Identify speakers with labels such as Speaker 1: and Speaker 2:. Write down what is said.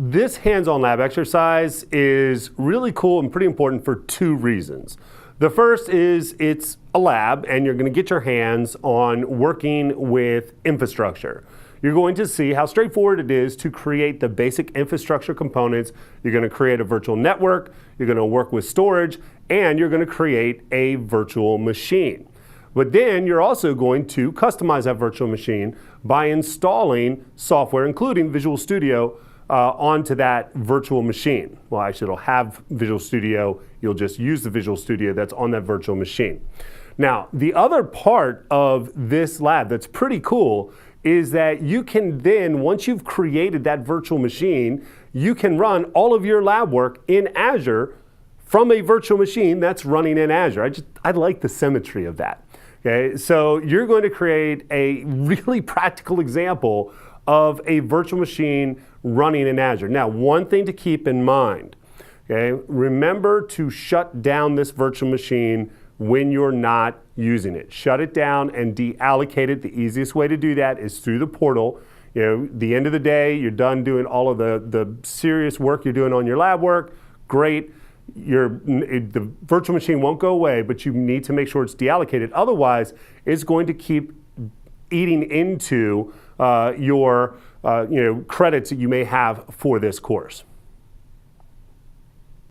Speaker 1: This hands-on lab exercise is really cool and pretty important for two reasons. The first is it's a lab and you're going to get your hands on working with infrastructure. You're going to see how straightforward it is to create the basic infrastructure components. You're going to create a virtual network, you're going to work with storage, and you're going to create a virtual machine. But then you're also going to customize that virtual machine by installing software, including Visual Studio, onto that virtual machine. Well, actually, it'll have Visual Studio. You'll just use the Visual Studio that's on that virtual machine. Now, the other part of this lab that's pretty cool is that you can then, once you've created that virtual machine, you can run all of your lab work in Azure from a virtual machine that's running in Azure. I like the symmetry of that. Okay, so you're going to create a really practical example of a virtual machine running in Azure. Now, one thing to keep in mind, okay, remember to shut down this virtual machine when you're not using it. Shut it down and deallocate it. The easiest way to do that is through the portal. You know, the end of the day, you're done doing all of the serious work you're doing on your lab work. Great. The virtual machine won't go away, but you need to make sure it's deallocated. Otherwise, it's going to keep eating into your credits that you may have for this course.